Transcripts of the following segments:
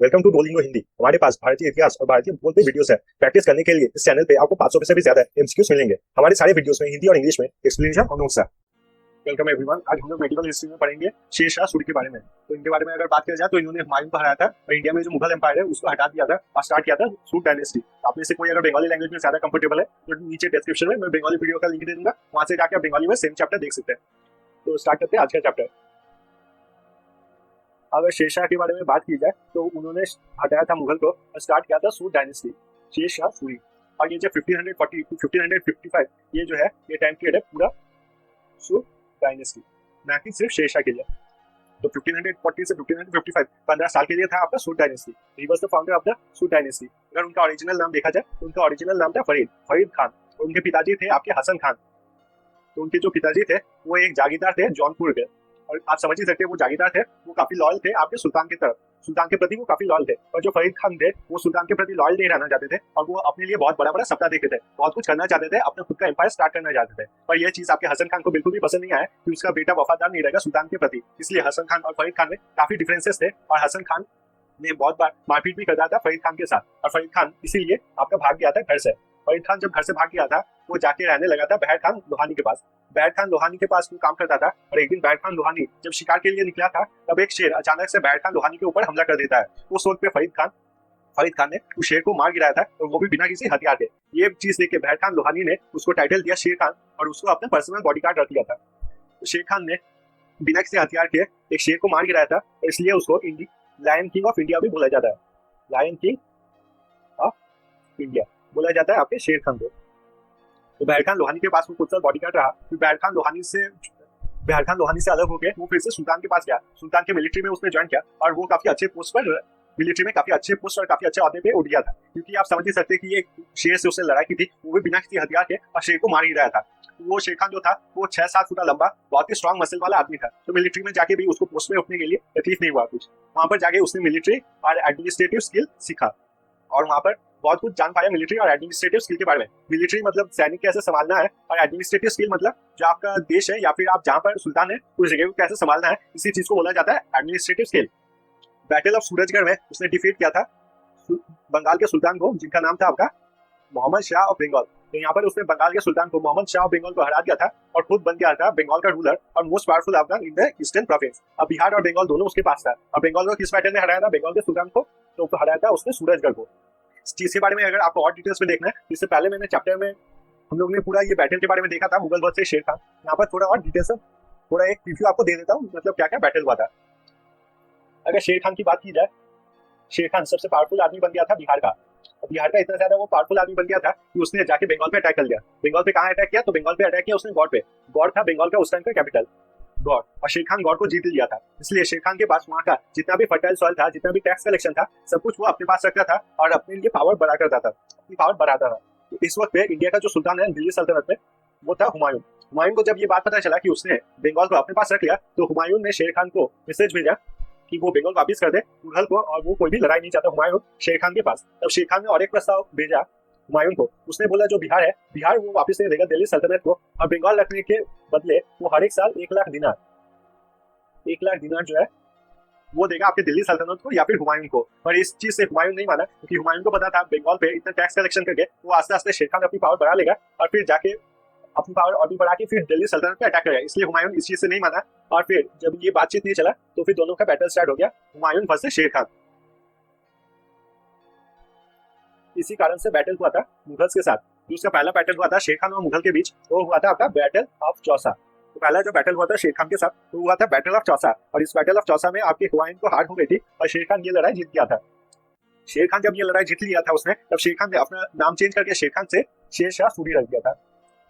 Welcome to डोलिंगो Hindi. हमारे पास भारतीय इतिहास और भारतीय भूगोल पे वीडियोस है। प्रैक्टिस करने के लिए इस चैनल पे आपको 500 से भी ज्यादा एमसीक्यूज मिलेंगे। हमारे सारे वीडियोस में हिंदी और इंग्लिश में एक्सप्लेनेशन और नोट्स है। Welcome everyone. आज हम लोग मेडिकल हिस्ट्री में पढ़ेंगे शेरशाह सूरी के बारे में। तो इनके बारे में अगर बात किया जाए तो इन्होंने हुमायूं को हराया था और इंडिया में जो मुगल एम्पायर है उसको हटा दिया था और स्टार्ट किया था सूट डायनेस्टी। आप में से कोई अगर बंगाली लैंग्वेज में ज्यादा कंफर्टेबल है तो नीचे डिस्क्रिप्शन में मैं बंगाली वीडियो का लिंक दे दूंगा, वहां से जाकर आप बंगाली में सेम चैप्टर देख सकते हैं। तो स्टार्ट करते हैं आज का चैप्टर। अगर शेरशाह के बारे में बात की जाए तो उन्होंने हटाया था मुगल को और स्टार्ट किया था सूट डायनेस्टी, शेरशाह सूरी। और ये जो 1540 टू 1555 ये जो है ये टाइम पीरियड है पूरा सूट डायनेस्टी, ना कि सिर्फ शेरशाह के लिए। तो 1540 से 1555 15 साल के लिए था आपका suit dynasty. He was the founder of the suit dynasty. अगर उनका ओरिजिनल नाम देखा जाए तो उनका ओरिजिनल नाम था फरीद खान। और उनके पिताजी थे आपके हसन खान। तो उनके जो पिताजी थे वो एक जागीरदार थे जौनपुर के। और आप समझ ही सकते हैं वो जागीरदार थे, वो काफी लॉयल थे आपके सुल्तान की तरफ, सुल्तान के प्रति वो काफी लॉयल थे। और जो फरीद खान थे वो सुल्तान के प्रति लॉयल नहीं रहना चाहते थे और वो अपने लिए बहुत बड़ा बड़ा सपना देखते थे, बहुत कुछ करना चाहते थे, अपना खुद का एम्पायर स्टार्ट करना चाहते थे। पर यह चीज आपके हसन खान को बिल्कुल भी पसंद नहीं आया कि उसका बेटा वफादार नहीं रहेगा सुल्तान के प्रति। इसलिए हसन खान और फरीद खान में काफी डिफरेंसेस थे और हसन खान ने बहुत बार मारपीट भी करता था फरीद खान के साथ। और फरीद खान इसीलिए आपका भाग गया था घर से। फरीद खान जब घर से भाग गया था वो जाके रहने लगा था बहर खान लोहानी के पास। बहर खान लोहानी के पास वो काम करता था और एक दिन बहर खान लोहानी जब शिकार के लिए निकला था तब एक शेर अचानक से बहर खान लोहानी के ऊपर हमला कर देता है। उस वक्त पे फरीद खान ने उस शेर को मार गिराया था और वो भी बिना किसी हथियार के। ये चीज देख के बहर खान लोहानी ने उसको टाइटल दिया शेर खान और उसको अपना पर्सनल बॉडीगार्ड रख दिया था। तो शेर खान ने बिना किसी हथियार के एक शेर को मार गिराया था, इसलिए उसको लायन किंग ऑफ इंडिया भी बोला जाता है। लायन किंग ऑफ इंडिया बोला जाता है आपके शेर खान को। तो बहर खान लोहानी के पास वो कुछ साल बॉडीगार्ड रहा। फिर बहर खान लोहानी से अलग हो गए वो फिर से सुल्तान के पास गया। सुल्तान के मिलिट्री में उसने ज्वाइन किया और वो काफी अच्छे पोस्ट पर मिलिट्री में काफी अच्छे पोस्ट और काफी अच्छे अहदे पे उठ गया था। क्योंकि आप समझ ही सकते हैं कि ये शेर से उसने लड़ाई की थी, वो भी बिना किसी हथियार के, और शेर को मार ही रहा था। वो शेर खान जो था वो 6-7 फुट लंबा बहुत ही स्ट्रॉन्ग मसल वाला आदमी था। तो मिलिट्री में जाके भी उसको पोस्ट में उठने के लिए तकलीफ नहीं हुआ कुछ। वहां पर जाके उसने मिलिट्री और एडमिनिस्ट्रेटिव स्किल सीखा और वहां पर बहुत कुछ जान पाया मिलिट्री और एडमिनिस्ट्रेटिव स्किल के बारे में। मिलिट्री मतलब सैनिक कैसे संभालना है और एडमिनिस्ट्रेटिव स्किल मतलब जो आपका देश है या फिर आप जहाँ पर सुल्तान है उस जगह को कैसे संभालना है, इसी चीज को बोला जाता है administrative skill. Battle of Surajgarh में उसने डिफीट किया था बंगाल के सुल्तान को, जिनका नाम था आपका मोहम्मद शाह ऑफ बंगाल। तो यहाँ पर उसने बंगाल के सुल्तान को मोहम्मद शाह ऑफ बंगाल को हरा दिया था और खुद बन गया था बंगाल का रूलर और most powerful Afghan in the eastern province. अब बिहार और बंगाल दोनों उसके पास था। और बंगाल को किस बैटल में हराया था बंगाल के सुल्तान को? तो हराया था उसने सूरजगढ़ को। इस चीज के बारे में अगर आपको और डिटेल्स में देखना है, इससे पहले मैंने चैप्टर में हम लोग ने पूरा ये बैटल के बारे में देखा था मुगल वर्सेस शेर खान। यहाँ पर थोड़ा और डिटेल्स थोड़ा एक रिव्यू आपको दे देता हूँ, मतलब क्या क्या बैटल हुआ था। अगर शेर खान की बात की जाए, शेर खान सबसे पावरफुल आदमी बन गया था बिहार का। बिहार का इतना ज्यादा वो पावरफुल आदमी बन गया था कि उसने जाके बंगाल पे अटैक कर लिया। बंगाल पे कहाँ अटैक किया? तो बंगाल पे अटैक किया उसने गौड़ पे। गौड़ था बंगाल का उस टाइम का कैपिटल, गौड़। और शेर खान गौड़ को जीत लिया था। इसलिए शेर खान के पास वहाँ का जितना भी फर्टाइल सॉइल था, जितना भी टैक्स कलेक्शन था, सब कुछ वो अपने पास रखता था और अपने लिए पावर बढ़ा करता था, अपनी पावर बढ़ाता था। तो इस वक्त पे इंडिया का जो सुल्तान है दिल्ली सल्तनत में वो था हुमायूं। हुमायूं को जब ये बात पता चला कि उसने बंगाल को अपने पास रख लिया तो हुमायूं ने शेर खान को मैसेज भेजा कि वो बंगाल वापस कर दे मुगल को, और वो कोई भी लड़ाई नहीं चाहता हुमायूं शेर खान के पास। तब शेर खान ने और एक प्रस्ताव भेजा हुमायूं को। उसने बोला जो बिहार है, बिहार वो वापस दे देगा दिल्ली सल्तनत को, और बंगाल रखने के बदले वो हर एक साल 1 लाख दिनार जो है वो देगा आपके दिल्ली सल्तनत को या फिर हुमायूं को। पर इस चीज से हुमायूं नहीं माना, क्योंकि हुमायूं को पता था बंगाल पे इतना टैक्स कलेक्शन करके वो आस्ते आस्ते शेर खान अपनी पावर बढ़ा लेगा और फिर जाके अपनी पावर और भी बढ़ा के फिर दिल्ली सल्तनत पे अटैक करेगा। इसलिए हुमायूं इस चीज से नहीं माना और फिर जब ये बातचीत नहीं चला तो फिर दोनों का बैटल स्टार्ट हो गया, हुमायूं वर्सेस शेर खान। इसी कारण से बैटल हुआ था मुगल्स के साथ। जो उसका पहला बैटल हुआ था शेर खान और मुगल के बीच, वो हुआ था आपका बैटल ऑफ चौसा। तो पहला जो बैटल हुआ था शेर खान के साथ तो हुआ था बैटल ऑफ चौसा। और इस बैटल ऑफ चौसा में आपके हुमायूं को हार हो गई थी और शेर खान ये लड़ाई जीत गया था। शेर खान जब ये लड़ाई जीत लिया था उसने, तब शेर खान ने अपना नाम चेंज करके शेर खान से शेरशाह सूरी रख दिया था।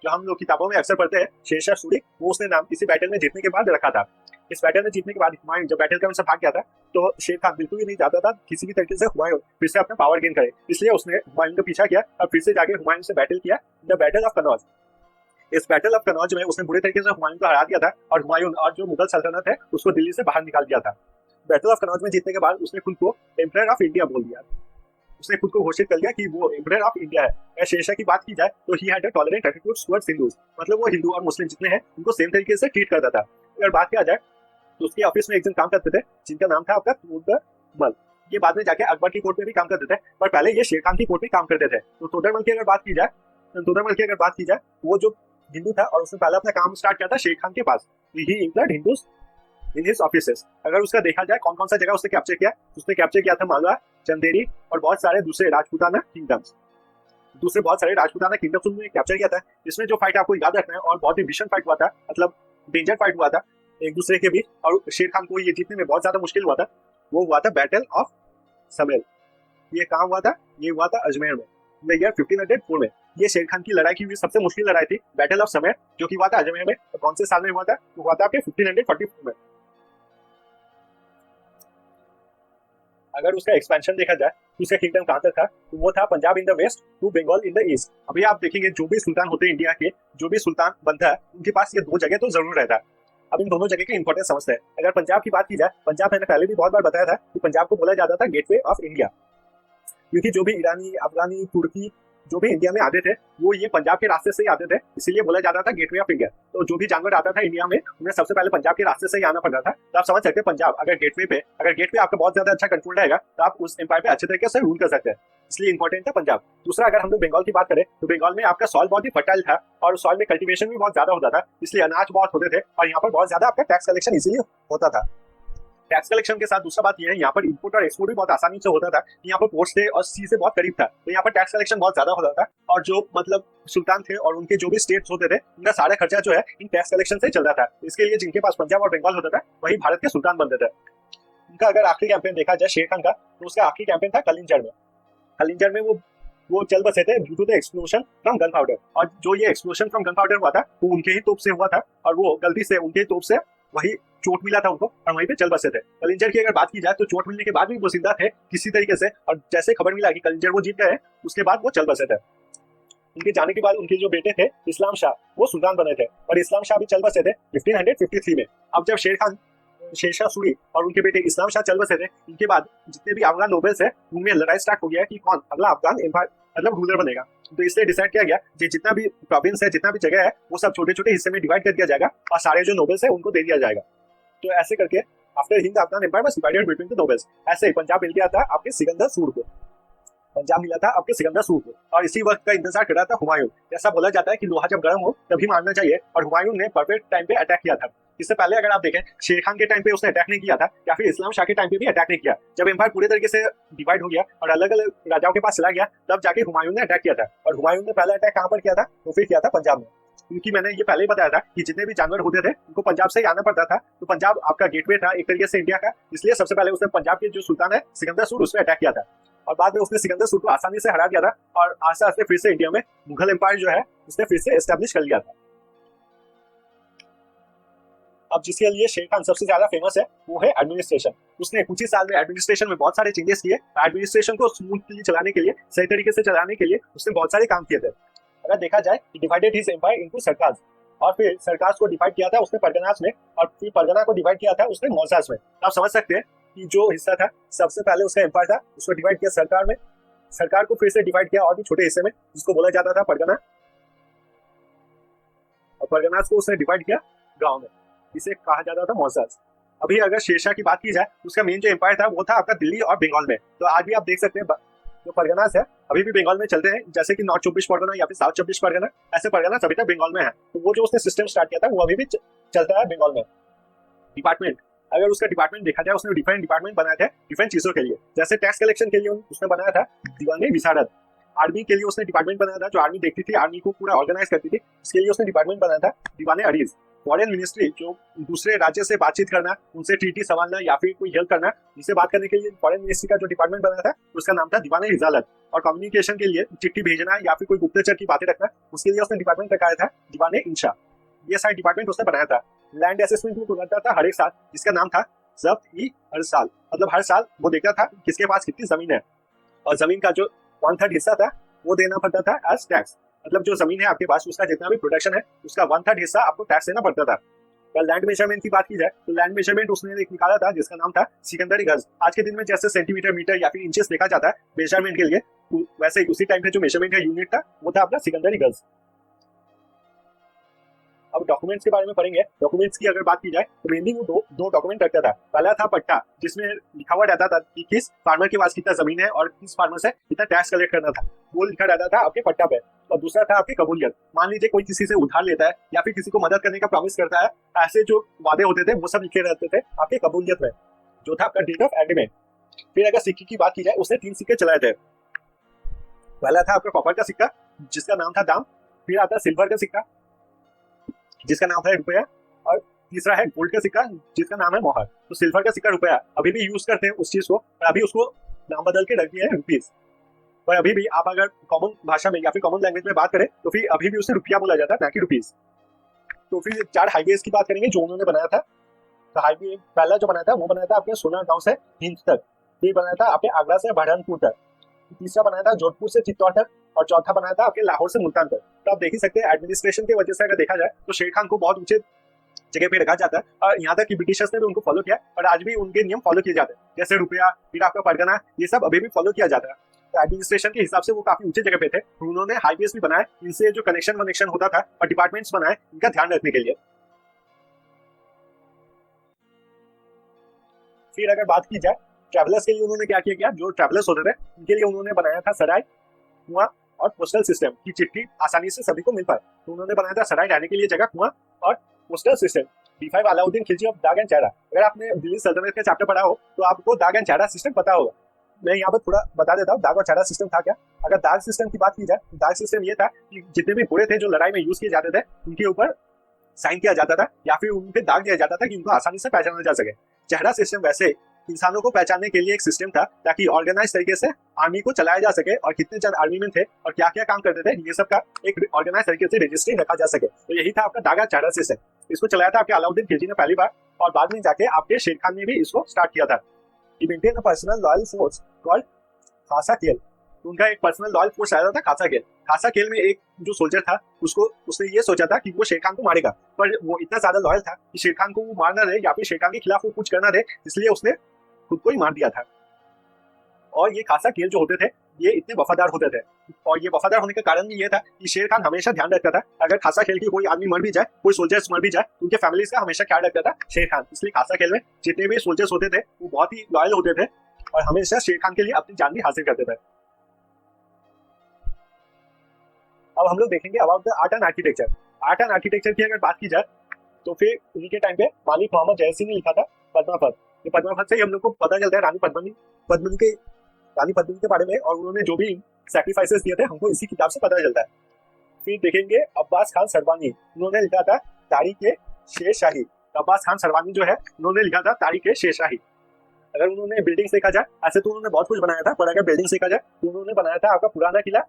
जो हम लोग किताबों में अक्सर पढ़ते हैं शेरशाह सूरी, वो उसने नाम इसी बैटल में जीतने के बाद रखा था। इस बैटल में जीतने के बाद हुमायूं जब बैटल का उनसे भाग गया था तो शेर खान बिल्कुल भी नहीं चाहता था किसी भी तरीके से हुमायूं फिर से अपना पावर गेन करे। इसलिए उसने हुमायूं का पीछा किया और फिर से जाके हुमायूं से बैटल किया, द बैटल ऑफ कनौज। इस बैटल ऑफ कनौज में उसने बुरे तरीके से हुमायूं को हरा दिया था और हुमायूं और जो मुगल सल्तनत है उसको दिल्ली से बाहर निकाल दिया था। बैटल ऑफ कनौज में जीतने के बाद उसने खुद को एम्परर ऑफ इंडिया बोल दिया। उसने खुद को घोषित कर लिया कि वो एम्परर ऑफ इंडिया है। अगर शेरशाह की बात की जाए तो he had a tolerant attitude towards Hindus, मतलब वो हिंदू और मुस्लिम जितने हैं उनको सेम तरीके से ट्रीट करता था। अगर बात किया जाए तो उसके ऑफिस में एक जन काम करते थे जिनका नाम था आपका तोडरमल। ये बाद में जाके अकबर की कोर्ट में भी काम करते थे, पर पहले ये शेर खान की कोर्ट में काम करते थे। तो तोडरमल की अगर बात की जाए, वो जो हिंदू था और उसने पहले अपना काम स्टार्ट किया था शेर खान के पास। He include Hindus in his offices. अगर उसका देखा जाए कौन कौन सा जगह उसने कैप्चर किया, उसने कैप्चर किया था मालवा, चंदेरी और बहुत सारे दूसरे राजपूताना किंगडम्स। उन्होंने कैप्चर किया था। इसमें जो फाइट आपको याद रखना है, और बहुत ही भीषण फाइट हुआ था, मतलब डेंजर फाइट हुआ था एक दूसरे के बीच, और शेर खान को ये जीतने में बहुत ज्यादा मुश्किल हुआ था। वो हुआ था बैटल ऑफ समेल। ये कहाँ हुआ था? ये हुआ था अजमेर में, इन द ईयर 1504 में। ये शेर खान की लड़ाई की हुई सबसे मुश्किल लड़ाई थी, बैटल ऑफ समेर, जो कि हुआ था अजमेर में। तो कौन से साल में हुआ था? वो हुआ था आपके 1544 में। अगर उसका एक्सपेंशन देखा जाए तो उसका किंगडम कहां तक था, तो वो था Punjab in the west to Bengal in the east. अभी आप देखेंगे जो भी सुल्तान होते हैं इंडिया के, जो भी सुल्तान बनता है, उनके पास ये दो जगह तो जरूर रहता है। अब इन दोनों जगह की इंपॉर्टेंस समझते हैं। अगर पंजाब की बात की जाए, पंजाब मैंने पहले भी बहुत बार बताया था कि पंजाब को बोला जाता था गेटवे ऑफ इंडिया, क्योंकि जो भी ईरानी, अफगानी, तुर्की जो भी इंडिया में आते थे, वो ये पंजाब के रास्ते से ही आते थे, इसीलिए बोला जाता था गेटवे ऑफ इंडिया। तो जो भी जानवर आता था इंडिया में, उन्हें सबसे पहले पंजाब के रास्ते से ही आना पड़ता था। तो आप समझ सकते हैं पंजाब, अगर गेटवे आपका बहुत ज्यादा अच्छा कंट्रोल रहेगा, तो आप उस एम्पायर पे अच्छे तरीके से रूल कर सकते हैं। इसलिए इंपॉर्टेंट है पंजाब। दूसरा, अगर हम लोग बंगाल की बात करें, तो बंगाल में आपका सॉइल बहुत ही फर्टाइल था, और सॉइल में कल्टीवेशन भी बहुत ज्यादा होता था, इसलिए अनाज बहुत होते थे, और यहाँ पर बहुत ज्यादा आपका टैक्स कलेक्शन इसीलिए होता था। टैक्स कलेक्शन के साथ दूसरा बात यह है, यहाँ पर इंपोर्ट और एक्सपोर्ट भी बहुत आसानी से होता था। यहाँ पर पोर्ट से और सी से बहुत करीब था, तो यहाँ पर टैक्स कलेक्शन बहुत ज्यादा होता था। और जो मतलब सुल्तान थे और उनके जो भी स्टेट्स होते थे, उनका सारा खर्चा जो है इन टैक्स कलेक्शन से चल रहा था। इसके लिए जिनके पास पंजाब और बंगाल होता था, वही भारत के सुल्तान बनते थे। उनका अगर आखिरी कैंपेन देखा जाए शेर खान का, तो उसका आखिरी कैंपेन था कलिंजर में। वो चल बसे थे due to the explosion from gunpowder. और जो ये एक्सप्लोजन फ्रॉम गन पाउडर हुआ था, वो उनके ही तोप से हुआ था, और वो गलती से उनके ही तोप से वही चोट मिला था उनको, और वहीं पे चल बसे थे। कलिंजर की अगर बात की जाए, तो चोट मिलने के बाद भी वो जिंदा थे किसी तरीके से, और जैसे खबर मिला कि कलिंजर वो जीत गए, उसके बाद वो चल बसे थे। उनके जाने के बाद उनके जो बेटे थे इस्लाम शाह, वो सुल्तान बने थे, और इस्लाम शाह भी चल बसे थे 1553 में। अब जब शेरशाह सूरी और उनके बेटे इस्लाम शाह चल बसे थे, इनके बाद जितने भी अफगान नोबल्स है, उनमें लड़ाई स्टार्ट हो गया कि कौन अगला अफगान एम्पायर मतलब रूलर बनेगा। तो इसलिए डिसाइड किया गया कि जितना भी प्रोविंस है, जितना भी जगह है, वो सब छोटे छोटे हिस्से में डिवाइड कर दिया जाएगा, और सारे जो नोबल्स है उनको दे दिया जाएगा। तो ऐसे करके after Hind Afghan empire was divided between the nobles. ऐसे ही पंजाब मिल गया था आपके सिकंदर सूर को, और इसी वक्त का इंतजार कर रहा था हुमायूं। ऐसा बोला जाता है कि लोहा जब गर्म हो तभी मारना चाहिए, और हुमायूं ने परफेक्ट टाइम पे अटैक किया था। इससे पहले अगर आप देखें, शेर खान के टाइम पे उसने अटैक नहीं किया था, या फिर इस्लाम शाह के टाइम पे भी अटैक नहीं किया। जब एम्पायर पूरे तरीके से डिवाइड हो गया और अलग अलग राजाओं के पास चला गया, तब जाके हुमायूं ने अटैक किया था। और हुमायूं ने पहला अटैक कहाँ पर किया था? तो फिर किया था पंजाब में, क्योंकि मैंने ये पहले ही बताया था कि जितने भी जानवर होते थे उनको पंजाब से ही आना पड़ता था। तो पंजाब आपका गेटवे था एक तरीके से इंडिया का, इसलिए सबसे पहले उसने पंजाब के जो सुल्तान है सिकंदर सूर, उस पर अटैक किया था, और बाद में उसने सिकंदर सूर को आसानी से हरा दिया था, और आस्ते आस्ते फिर से इंडिया में मुगल एम्पायर जो है उसने फिर से एस्टेब्लिश कर लिया था। अब जिसके लिए शेर खान सबसे ज्यादा फेमस है, वो है एडमिनिस्ट्रेशन। उसने कुछ ही साल में एडमिनिस्ट्रेशन में बहुत सारे चेंजेस किए। एडमिनिस्ट्रेशन को स्मूथली चलाने के लिए, सही तरीके से चलाने के लिए उसने बहुत सारे काम किए थे। अगर देखा जाए, डिवाइडेड हिज एम्पायर इनटू सरकार्स, और फिर सरकार्स को डिवाइड किया था उसने परगनास में, और फिर परगना को डिवाइड किया था उसने मौजाज में। आप समझ सकते हैं कि जो हिस्सा था सबसे पहले उसका एम्पायर था, उसको डिवाइड किया सरकार में, सरकार को फिर से डिवाइड किया और भी छोटे हिस्से में, जिसको बोला जाता था परगना, और परगनास को उसने डिवाइड किया गांव में, इसे कहा जाता था मौजाज। अभी अगर शेरशाह की बात की जाए, उसका मेन जो एम्पायर था वो था आपका दिल्ली और बंगाल में। तो आज भी आप देख सकते हैं जो परगनास है अभी भी बंगाल में चलते हैं, जैसे कि नॉर्थ 24 परगना या फिर साउथ 24 परगना, ऐसे परगना अभी तक बंगाल में है। तो वो जो उसने सिस्टम स्टार्ट किया था वो अभी भी चलता है बंगाल में। डिपार्टमेंट, अगर उसका डिपार्टमेंट देखा जाए, उसने डिफरेंट डिपार्टमेंट बनाए थे डिफरेंट चीजों के लिए। जैसे टैक्स कलेक्शन के लिए उसने बनाया था दीवाने विशारद। आर्मी के लिए उसने डिपार्टमेंट बनाया था, जो आर्मी देखती थी, आर्मी को पूरा ऑर्गेनाइज करती थी, इसके लिए उसने डिपार्टमेंट बनाया था दीवाने अरीज। फॉरेन मिनिस्ट्री, जो दूसरे राज्य से बातचीत करना, उनसे ट्रीटी संभालना या फिर कोई हेल्प करना, उनसे बात करने के लिए फॉरेन मिनिस्ट्री का जो डिपार्टमेंट बनाया था उसका नाम था दीवाने रिजालत। और कम्युनिकेशन के लिए चिट्ठी भेजना या फिर कोई गुप्तचर की बातें रखना, उसके लिए उसने डिपार्टमेंट रखाया था दीवाने इंशा। ये सारे डिपार्टमेंट उसने बनाया था। लैंड असेसमेंट वो करता था हर एक साल, जिसका नाम था जब्त ई हर साल। मतलब हर साल वो देखता था किसके पास कितनी जमीन है, और जमीन का जो 1/3 हिस्सा था वो देना पड़ता था एज टैक्स। मतलब जो जमीन है आपके पास, उसका जितना भी प्रोडक्शन है, उसका 1/3 हिस्सा आपको टैक्स देना पड़ता था। अगर लैंड मेजरमेंट की बात की जाए, तो लैंड मेजरमेंट उसने एक निकाला था जिसका नाम था सिकंदरी गज। आज के दिन में जैसे सेंटीमीटर, मीटर या फिर इंचेस देखा जाता है मेजरमेंट के लिए, वैसे ही उसी टाइम पे जो मेजरमेंट का यूनिट था वो था अपना सिकंदरी गज। अब डॉक्यूमेंट्स के बारे में पढ़ेंगे। डॉक्यूमेंट्स की अगर बात की जाए तो मेनली वो दो डॉक्यूमेंट रखता था। पहला था पट्टा, जिसमें लिखा हुआ रहता था कि किस फार्मर के पास कितना जमीन है और किस फार्मर से कितना टैक्स कलेक्ट करना था, वो लिखा रहता था आपके पट्टा पे। और दूसरा था आपकी कबूलियत। मान लीजिए कोई किसी से उधार लेता है या फिर किसी को मदद करने का प्रॉमिस करता है, ऐसे जो वादे होते थे वो सब लिखे रहते थे आपके कबूलियत में, जो था आपका डेट ऑफ एग्रीमेंट। फिर अगर सिक्के की बात की जाए, उसने 3 सिक्के चलाए थे। पहला था आपका कॉपर का सिक्का, जिसका नाम था दाम। फिर आता सिल्वर का सिक्का, जिसका नाम है रुपया। और तीसरा है गोल्ड का सिक्का, जिसका नाम है मोहर। तो सिल्वर का सिक्का रुपया अभी भी यूज करते हैं उस चीज को, और अभी उसको नाम बदल के रख दिया है रुपीज। पर अभी भी आप अगर कॉमन भाषा में या फिर कॉमन लैंग्वेज में बात करें तो फिर अभी भी उसे रुपया बोला जाता है, ना कि रुपीज। तो फिर 4 हाईवेज की बात करेंगे जो उन्होंने बनाया था। तो हाईवे पहला जो बनाया था वो बनाया था आपके सोनागांव से हिंद तक। फिर बनाया था आपके आगरा से बरहानपुर तक। तीसरा बनाया था जोधपुर से चित्तौड़ तक। और चौथा बनाया था आपके लाहौर से मुल्तान तक। तो आप देख ही सकते हैं एडमिनिस्ट्रेशन की वजह से अगर देखा जाए तो शेर खान को बहुत ऊंचे जगह पे रखा जाता है, और यहाँ तक कि ब्रिटिशर्स ने भी उनको फॉलो किया और आज भी उनके नियम फॉलो किए जाते हैं, जैसे रुपया, फिर आपका परगना, ये सब अभी भी फॉलो किया जाता है। तो एडमिनिस्ट्रेशन के हिसाब से वो काफी ऊंचे जगह पे थे। उन्होंने हाईवेज भी बनाए, इनसे जो कनेक्शन वनेक्शन होता था, और डिपार्टमेंट्स बनाए इनका ध्यान रखने के लिए। फिर अगर बात की जाए ट्रैवलर्स के लिए उन्होंने क्या किया, जो ट्रैवलर्स होते थे उनके लिए उन्होंने बनाया था सराय, कुआं और पोस्टल सिस्टम की चिट्ठी आसानी से सभी को मिल पाए। तो उन्होंने बनाया था सराय, रहने के लिए जगह, कुआं और postal system. D5 Alauddin Khilji of दाग एंड चेहरा। अगर आपने दिल्ली सल्तनत का चैप्टर पढ़ा हो तो आपको दाग एंड चेहरा सिस्टम पता होगा। मैं यहाँ पर थोड़ा बता देता हूँ दाग और चेहरा सिस्टम था क्या। अगर दाग सिस्टम की बात की जाए तो दाग सिस्टम ये था कि जितने भी घोड़े थे जो लड़ाई में यूज किए जाते थे, उनके ऊपर साइन किया जाता था या फिर उन पे दाग दिया जाता था कि उनको आसानी से पहचाना जा सके। चेहरा सिस्टम वैसे इंसानों को पहचानने के लिए एक सिस्टम था, ताकि ऑर्गेनाइज तरीके से आर्मी को चलाया जा सके, और कितने जन आर्मी में थे और क्या क्या काम करते थे, ये सब का एक ऑर्गेनाइज तरीके से रजिस्ट्री रखा जा सके। तो यही था आपका दागा चेहरा सिस्टम। इसको चलाया था आपके अलाउद्दीन खिलजी ने पहली बार, और बाद में जाके आपके शेर खान ने भी इसको स्टार्ट किया था। He maintained a personal loyal force called खासा खेल। उनका एक पर्सनल लॉयल फोर्स आया था खासा खेल। खासा खेल में एक जो सोल्जर था उसने ये सोचा था कि वो शेर खान को मारेगा, पर वो इतना ज्यादा लॉयल था कि शेर खान को वो मारना रहे या फिर शेर खान के खिलाफ वो कुछ करना रहे, इसलिए उसने खुद को ही मार दिया था। और ये खासा खेल जो होते थे ये इतने वफादार होते थे, और ये वफादार होने का कारण भी ये था कि शेर खान हमेशा ध्यान रखता था अगर खासा खेल की कोई आदमी मर भी जाए, कोई सोल्जर्स मर भी जाए, तो उनके फैमिलीज का हमेशा ख्याल रखता था शेर खान। इसलिए खासा खेल में जितने भी सोल्जर्स होते थे वो बहुत ही लॉयल होते थे और हमेशा शेर खान के लिए अपनी जान भी हासिल करते थे। अब हम लोग देखेंगे about the art and architecture. Art and architecture की अगर बात की जाए तो फिर उन्हीं के टाइम पे मालिक मोहम्मद जय सिंह ने लिखा था पद्मापद। ये पद्मापद से ही हम लोग को पता चलता है रानी पद्मिनी के बारे में, और उन्होंने जो भी सैक्रिफाइसेस दिए थे हमको इसी किताब से पता चलता है। फिर देखेंगे अब्बास खान सरवानी, उन्होंने लिखा था तारीख ए शेरशाही। अब्बास खान सरवानी जो है उन्होंने लिखा था तारीख ए शेरशाही। अगर उन्होंने बिल्डिंग्स देखा जाए, ऐसे तो उन्होंने बहुत कुछ बनाया था, पर अगर बिल्डिंग्स देखा जाए तो उन्होंने बनाया था आपका पुराना किला,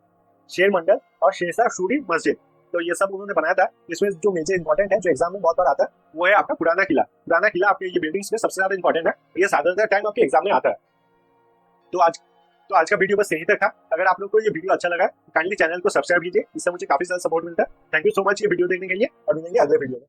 शेर मंडल और शेरशाह सूरी मस्जिद। तो ये सब उन्होंने बनाया था। इसमें जो मेजर इंपॉर्टेंट है, जो एग्जाम में बहुत बार आता है, वो है आपका पुराना किला। पुराना किला आपके ये बिल्डिंग्स में सबसे ज्यादा इंपॉर्टेंट है, ये ज्यादातर टाइम आपके एग्जाम में आता है। तो आज का वीडियो बस यहीं तक था। अगर आप लोग को ये वीडियो अच्छा लगा तो काइंडली चैनल को सब्सक्राइब कीजिए, इससे मुझे काफी ज्यादा सपोर्ट मिलता है। थैंक यू सो मच ये वीडियो देखने के लिए, और मिलेंगे अगले वीडियो में।